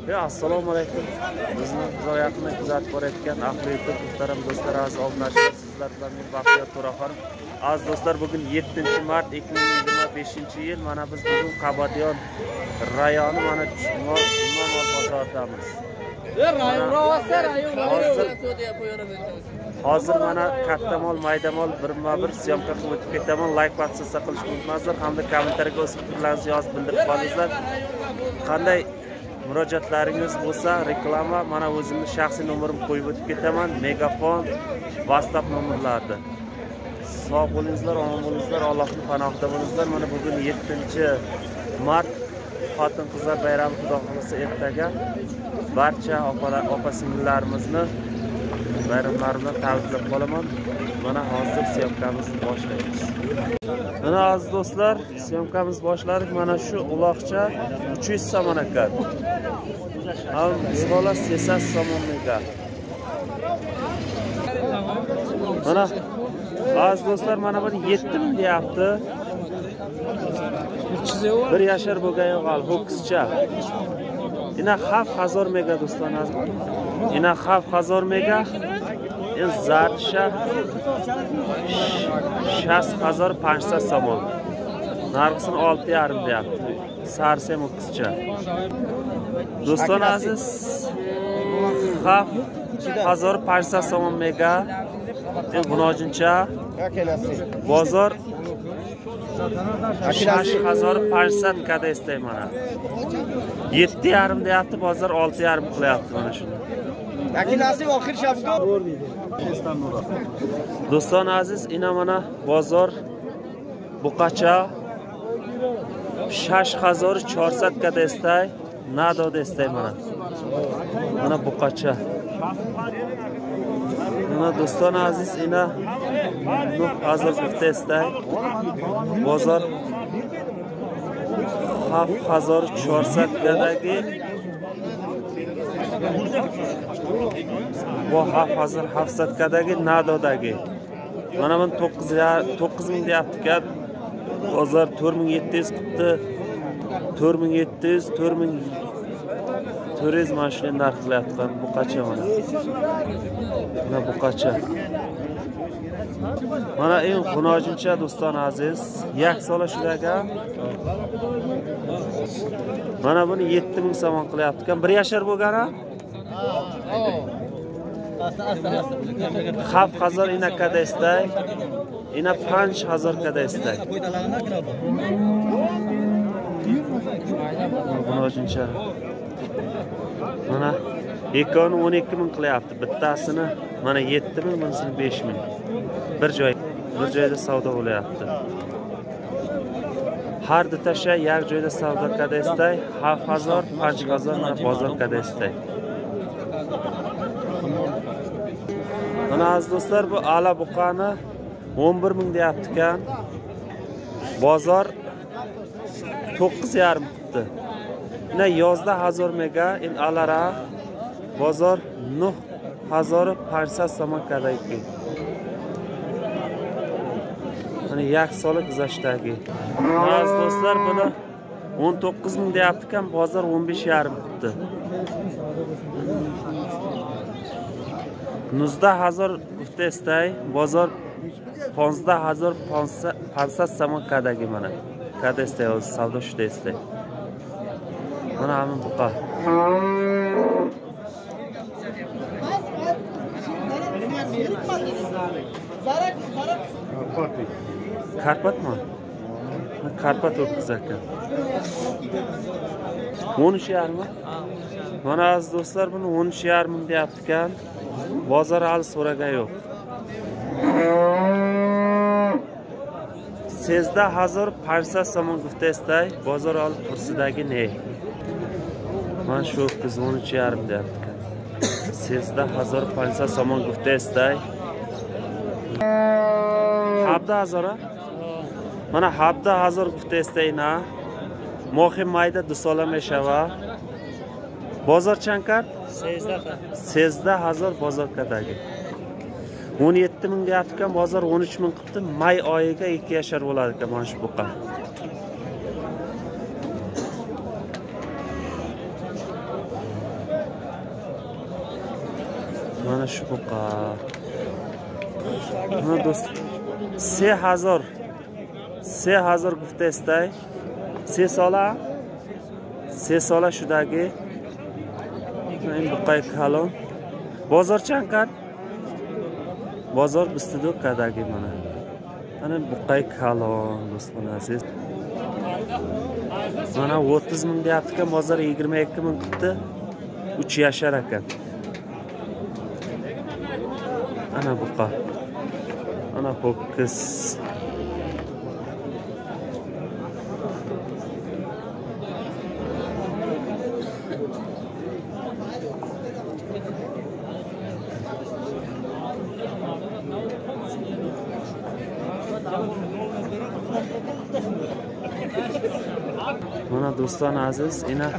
Assalomu alaykum. Bizni yaqindan kuzatib borayotgan ahli YouTube muhtaram do'stlar, aziz obunachilar, sizlar bilan men Baxtiyor To'raxon. Aziz do'stlar, bugun 7-mart 2025-yil. Mana biz bugun Qabadiyon rayoni mana Chimol bozoridamiz. Hozir mana katta mol, mayda mol birma-bir syomka qilib o'tib ketaman. Like va subscribe qilishni unutmanglar hamda kommentariyaga o'z fikrlaringizni yozib bildirib qo'yinglar. Qanday murojaatlaringiz bo'lsa, reklama, mana o'zimning shaxsiy nomerimni qo'yib o'tib ketaman. Megafon, WhatsApp nomerlarida. Sog' bo'linglar, omon bo'linglar, Allohning panohida bo'linglar. Mana bugun 7-mart xotin-qizlar bayrami, xudo xolasa ertaga barcha opa-singillarimizni bayramlari bilan tabriklab qolaman. Mana hozir syomkamizni boshlaymiz. Mana aziz do'stlar, syomkamizni boshladik. Mana shu uloqcha 300 somon ekan. Ham sola 300 somon ekan. Mana aziz do'stlar, mana buni 7000 deyapti. 1 yashar bo'lgan yo'q, ho'kizcha. Ina xaf 1000 mega do'stlar. Ina xaf 1000 mega. In zarsha 60500 somon. Narxini 6,5 deyapti. Sarsem ho'kizcha. Do'stlar aziz, xaf 1500 somon mega. In bunojincha bozor 6500 kada istay mana. 7,5 deyapti, bozor 6,5 qilyapti mana shuni. Nasib oxir shabga do'stlar aziz, ina mana bozor buqacha 6400 kada istay, nado istay mana. Mana buqacha. Mana do'stlar aziz, ina 9000 istay. Bozor 7400 kadagi bu 7700 kadagi nadodagi. Mana men 9000 deyapti-kan. Bozor 4700 qilibdi. 4700, 4400 mashina narx qilyapti. Bu qancha mana? Mana bu qancha? Mana eng xunojincha do'stlar aziz, yak sola shularga. Mana buni 7000 somon qilyapti-kan. 1 yashar bo'lgani? Xaf 1000 ina kada istay. Ina 5000 kada istay. Xunojincha. Mana ekoni 12000 qilyapti. Bittasini mana 7000, bunisini 5000. Bir joyda savdo bo'layapti. Har tasha yak joyda savdo kada istay, 7000, 5000 mana bozor kada istay. Mana aziz do'stlar, bu ala buqani 11000 deyapti-kan. Bozor 9,5 qilibdi. Ina yozda 1000 mega, in alara bozor 9500 somon kadagi. Mana yak sola g'izashdagi. Aziz do'stlar, buni 19000 deyapti-kan, bozor 15,5 qilibdi. Nuzda 1000 qilibdi istay, bozor 15500 somon kadagi mana. Kada istay, savdo shunda istay. Mana ham buqa. Karpatmi? Karpat ho'kiz ekan. 13,5 mi? Mana aziz do'stlar, buni 13,5 deyapti-kan. Bozor hali so'ragan yo'q. Sizda 1500 somon gufta istay, bozor olib kursidagi ne? Mana shu ho'kiz 13,5 deyapti-kan. Sizda 1500 somon gufta istay. Habda 1000. Mana habda 1000 gufta istayna. Mohi mayda dusola meshava. Bozor chankar? Sizda 1000 bozor kadagi. 17000 deyapti-kan, bozor 13000 qilibdi. May oyiga 2 yashar bo'ladi ekan mana shu buqa. Mana shu buqa. Mana do'st 3000 gufta istay. 3 sola shudagi. Men buqay kalon. Bozor chanqar. Bozor bistido kadagi mana. Mana buqay kalon do'stlar aziz. Mana 30 ming deyapti-ku, bozor 22 ming qildi. 3 yashar ekan. Ana buqa. Ana ho'kiz. Mana do'stlar aziz, ina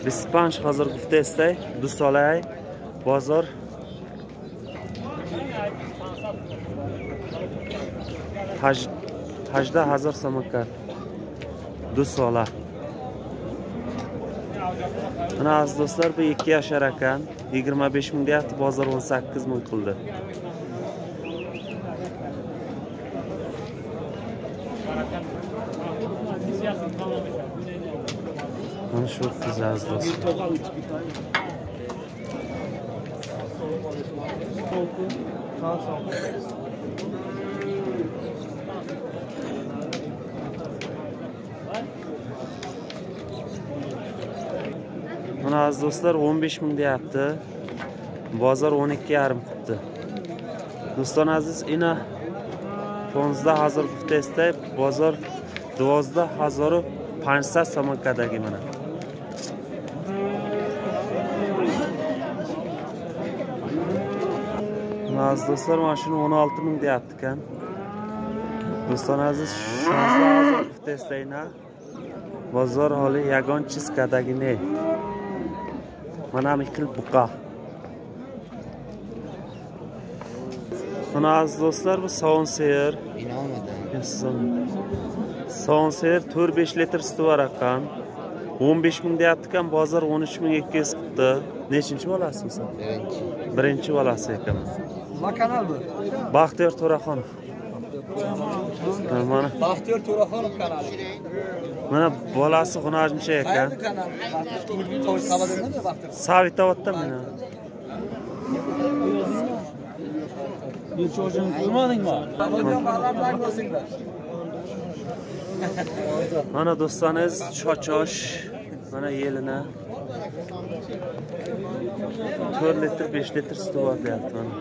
25 hozir gufta istay, dusolay, bozor 18,000 so'mga. Dusola. Mana aziz do'stlar, bu 2 yashar ekan, 25 ming deyapti, bozor 18 ming qildi. Mana shu qiz aziz do'stlar. Mana aziz do'stlar 15 ming deyapti. Bozor 12,5 qildi. Do'stlar aziz, ina 15,000 gufta istay, bozor 12,500 so'mgadagi mana. Aziz do'stlar, mana shuni 16 ming deyapti ekan. Do'stlar aziz, 16,000 gufta istayna. Bozor holi yagon chiskadagi ne. Mana mikil buqa. Mana aziz do'stlar, bu sovun seyir. Sovun seyir 4-5 litr suti var ekan. 15 ming deyapti ekan, bozor 13,200 qildi. Nechinchi bolasisan sen? Birinchi bolasi ekan. Ma kanal bu? Baxtiyor To'raxonov. Mana Baxtiyor To'raxonov kanali. Mana bolasi G'unajcha ekan. Qayerda kanal? To'y qabadimda Baxtiyor. Savitobodda mana. Yo'qo'jin ko'rmadingmi? Hozir ma'lumlar bo'lsinglar. Mana do'stlarimiz chochosh, mana yelina 4 litr 5 litr suti bor deyapti mana.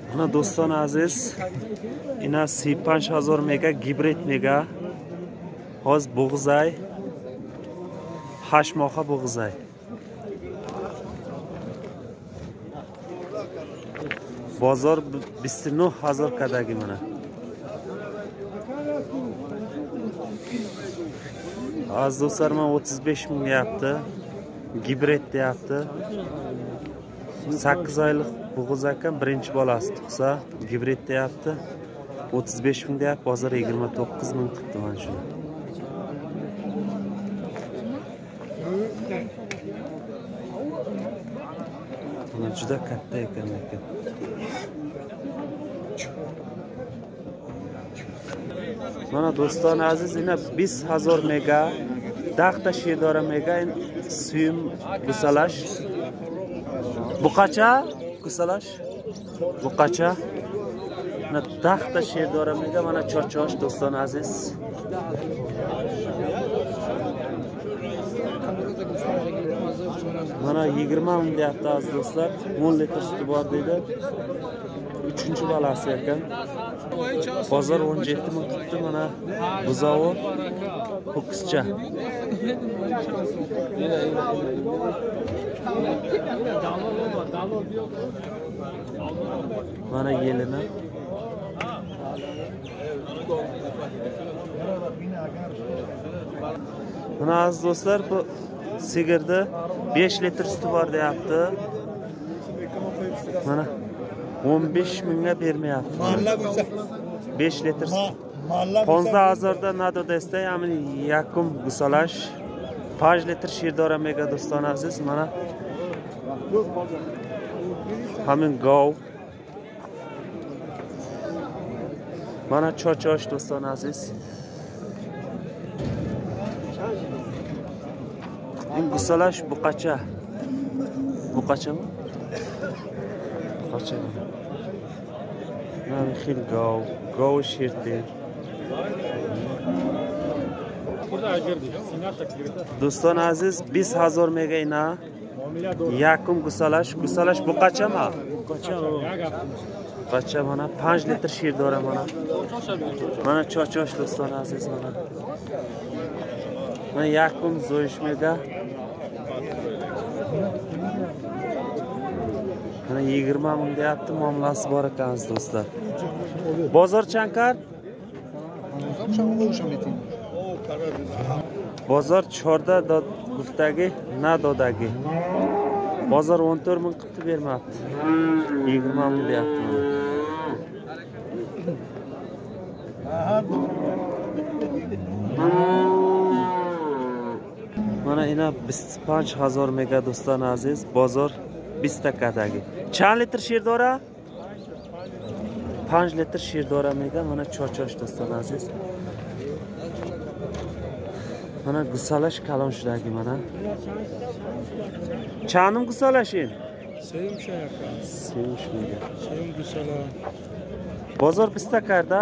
Mana do'stlar aziz, ina 5000 mega gibrid mega. Hoz bo'g'izay. Hashmoqa bo'g'izay. Bozor 29,000 kadagi mana. Az do'stlar, men 35 ming deyapti. Gibrid deyapti. 8 oylik bo'g'iz ekan, birinchi bolasi tug'sa, gibrid deyapti. 35 ming deyapti, bozor 29 ming qildi mana shuni. Buni juda katta ekan lekin. Mana do'stlar aziz, ina 20,000 mega, daxta shedora mega suyum gusalash. Buqacha gusalash. Buqacha. Mana daxta shedora mega, mana chochosh do'stlar aziz. Mana 20 ming deyapti aziz do'stlar. 10 litr suti bor deydi. 3-chi bolasi ekan. Bozor 17 ming qildi mana. Buzovi ho'kizcha. Mana yelini. Mana aziz do'stlar, bu sigirda 5 litr suti bor deyapti. Mana 15 mingga bermayapti. 5 litr 15000 nado desta hamın yakum gusalash 5 litr shirdora mega do'stona aziz mana hamın gov mana chochosh do'stona aziz gusalash buqachami mana xil gov shirdi do'ston aziz 20000 mega ina yakum gusalash buqachami buqacha mana 5 litr shirdora mana chochosh do'ston aziz mana yakum zo'yish mega mana 20 ming deyapti, muomalasi bor ekan do'stlar. Bozor chankar? Bozor Chorda guftagi, Nadodagi. Bozor 14 ming qilib bermabdi. 20 ming deyapti. Mana ina 25000 mega do'stlar aziz, bozor 20 takadagi. Chand litr shirdora? 5 litr shirdora mega mana chochosh do'stlar aziz. Mana gusalash kalonshdagi mana. Chanim gusalashin? Sevim shayaka. Sevish mega. Sevim gusala. Bozor 20 takarda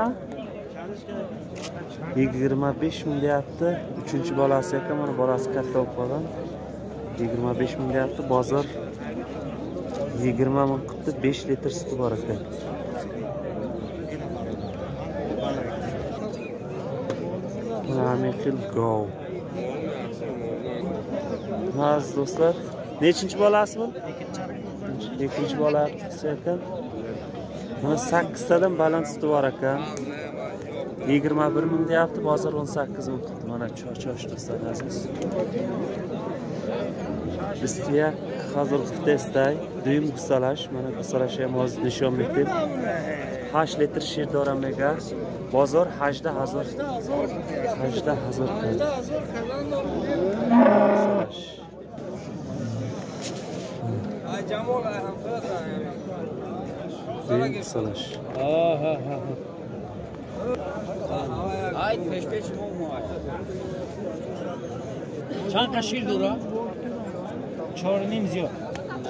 25 ming deyapti. 3-bolasi ekan, mana bolasi katta bo'lib qolgan. 25 ming deyapti, bozor 20 ming qilibdi, 5 litr suti bor ekan. Mana xil gov. Maz do'stlar, nechinchi bolasi bu? Ikkinchi bolasi ekan. Mana 8 tadan baland suti bor ekan. 21 ming deyapti, bozor 18 ming qildi. Mana chochosh do'stlar aziz. Bizga hozir testday duyum gusalash, mana gusalash ham hozir nishon etib 8 litr shirdora mega bozor 18000 Ay Jamol ham gusalash. Ay peş olma. Çan kaşır dura. Çornim ziyo.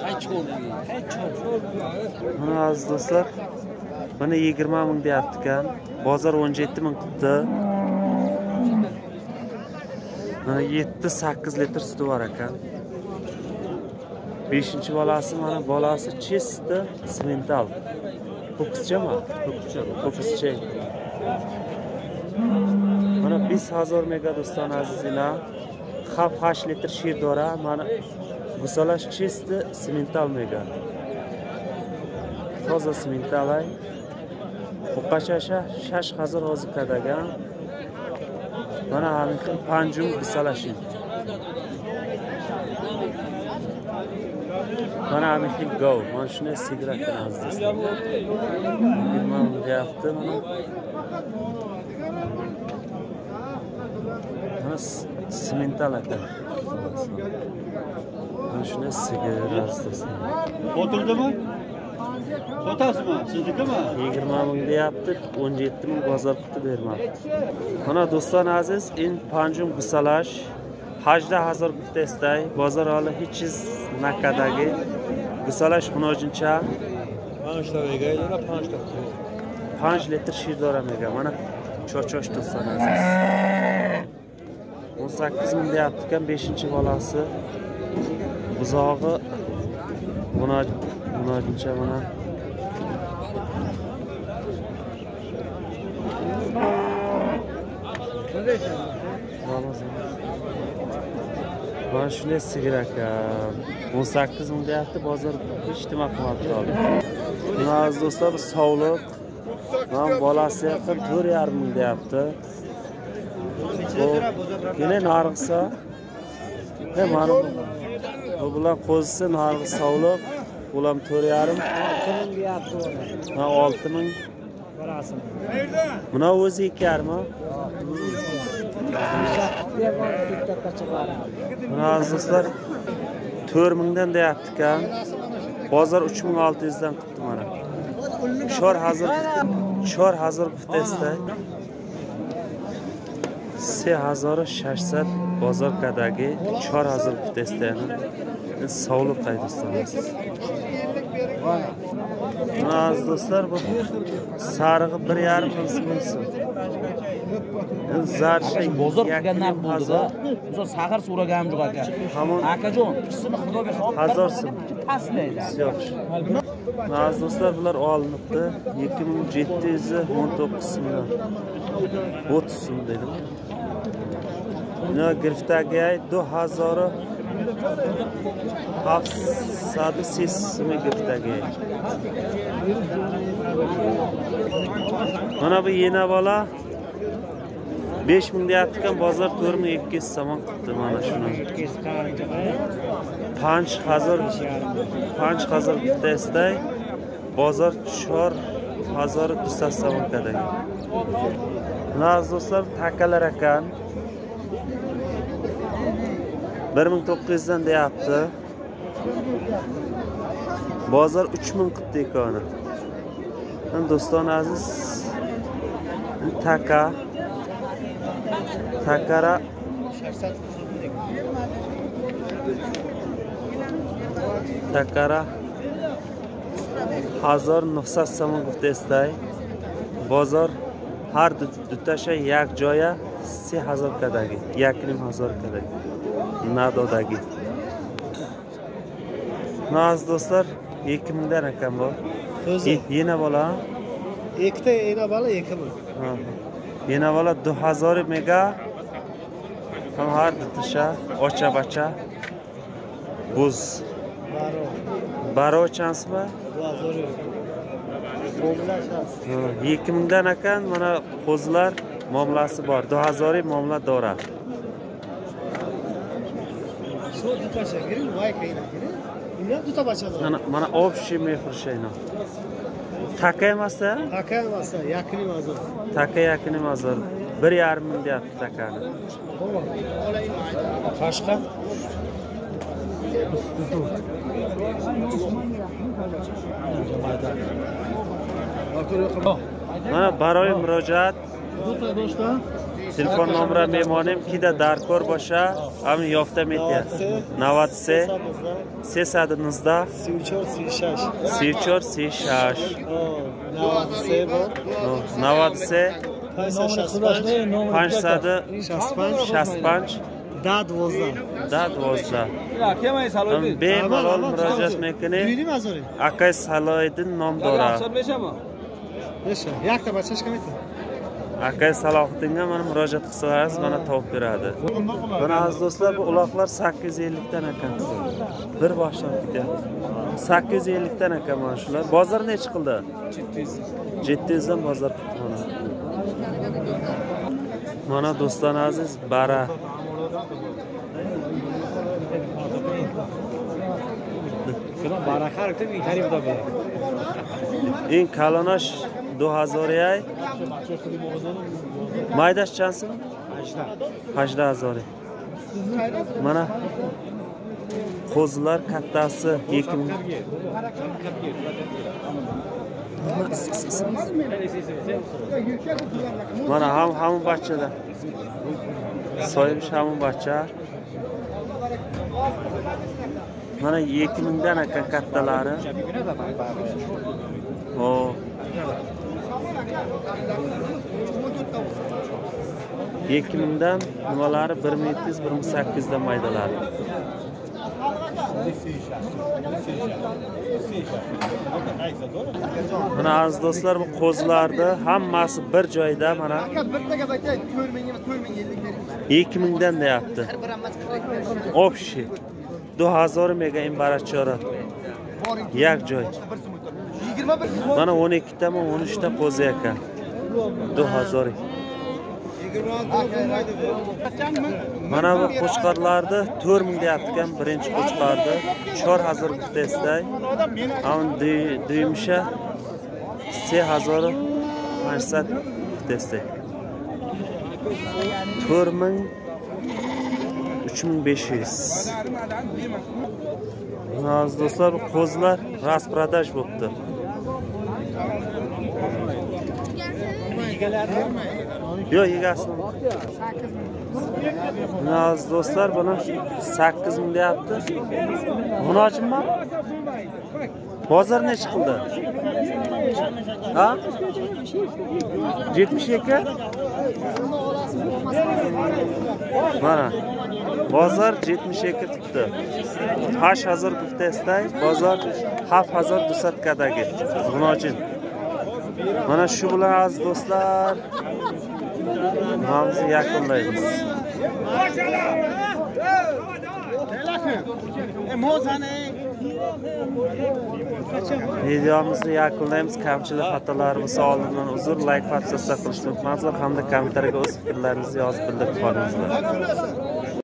Ay çor. Mana aziz do'stlar, mana 20 ming deyapti ekan. Bozor 17 ming qildi. Mana 7-8 litr suti bor ekan. 5-bolasi mana bolasi chista semental. Ho'kizchami? Ho'kizcha. Mana 20000 mega do'stona azizlar. 8 litr shirdora mana gusalash chista semental mega. Toza semental ay. Buqachasha shash hazır hozikadagan. Mana haliqin panjum gusalashin. Mana haliqin go. Mana shuni sigira qilamiz do'stlar. 20 ming deyapti mana. Mana semental ekan. Mana shuni sigiramiz do'stlar. Oturdimi? Sotasizmi? Siznikimi? 20 ming deyapti, 17 ming bozor qilib bermoqda. Mana do'stlar aziz, in panjum gusalash 18000 guftestay, bozor holi hichiz nakadagi gusalash xunojincha 5 ta vegaylar 5 ta. 5 litr shirdora mega. Mana chochosh do'stlar aziz. 18 ming deyapti ekan, 5-bolasi. Buzog'i xunojincha mana mana shunday sigir ekan. 18 ming deyapti, bozor hech nima qilmabdi hali. Mana aziz do'stlar, bu sovliq. Mana bolasi yaqin 4,5 ming deyapti. Yine narg'isa. Mana bu bilan qo'zisi narg'is sovliq. Ulam 4,5 ming deyapti. Mana 6 ming Parasını. Buna o'zi 2,5 mi? Buna aziz do'stlar 4,000 dan deyapti ekan. Bozor 3,600 dan qilibdi mana. Chor hazır vitesda 3600 bozorkadagi chor hazır vitesda sog'liq qaydasidan. Aziz do'stlar bu sarig'i 1,5 ming so'm. Zarcha bozor qilganlar bo'ldi-da. O'sha sahar so'ragam yo'q aka. Akajon, ikisini xudo bersa olib 1000 so'm. Pastlaydi. Yaxshi. Aziz do'stlar bular olinibdi 2719 so'mdan. 30 so'm dedim. Ne girftagi 2706 so'm girftagi. Mana bu yena bola 5000 deyapti-kan, bozor 4200 so'm qildi mana shuni. Panch hazır vitesda bozor 4200 so'm kadagi. Aziz do'stlar takalar ekan 1900 dan deyapti. Bozor 3000 qildi ekani. Do'ston aziz takara takara 1900 so'm vitesda bozor har dutasha yak joya 3000 kadagi, 1500 kadagi. Nadodagi. Aziz do'stlar 2000 dan ekan bu. Yena bola. Ikkita yena bola 2000. Yena bola 2000 mega. Ham har dutasha ocha-bacha. Buz. Baro chansmi? 2000 dan ekan, mana qo'zlar muomalasi bor. 2000 muomala dora. Mana общий mehrushayno. Taka emas-da? Taka emas, yakini mazor. Taka yakini mazor. 1,5 ming deyapti takani. Qashqa. Mana baroy murojaat. Telefon nomerim memonim kida darkor boshqa, am yofta metia. 97 sesadinizda Sivchor Sishash. 97 565 da 12. Bemalol murojaat mekini. Akay Salohiddin nom dora. Yakta bachashka metin. Akay Salohiddinga mana murojaat qilsangiz mana topib beradi. Mana aziz do'stlar bu uloqlar 850 dan ekan. Bir boshdan ketyapti. 850 dan ekan mana shular. Bozor necha qildi? 700 dan bozor qildi. Mana do'stlar aziz bara. Shuna bara xarakter in tarifda bor. In kalonash 2000 maydash chansimi? 8000. Mana qo'zlar kattasi 2000. Mana ham bachada. Soyimish ham bacha. Mana 2000 dan ekan kattalari. O 2000 dan nimalari 1700 1800 dan maydalari. Mana aziz do'stlar bu qo'zlarni hammasi bir joyda mana 2000 dan deyapti. Общий 2000 mega imbarachora. Yak joy. Mana 12 ta 13 ta qo'zi ekan. 2000. Mana bu qo'chqorlarni 4000 deyapti ekan, birinchi qo'chqorni chor hazır vitesda. Am duyimsha 3000 Mansat vitesda. 4000 3500. Aziz do'stlar, qo'zlar rasprodash bo'libdi. Yo'q, egasini. Aziz do'stlar, buni 8000 deyapti. Munojimmi? Bozor necha qildi? Ha? 72? Mana. Bozor 72 tutdi. 8000 guftesday, bozor 7000 dusatkadagi munojim. Mana shu bilan aziz do'stlar, namimizni yakunlaymiz. Videomizni yakunlaymiz. Kamchilik xatolarimiz oldindan uzr, like va subscribe qilishni unutmanglar hamda kommentariyaga o'z fikrlaringizni yozib bildirib qolinglar.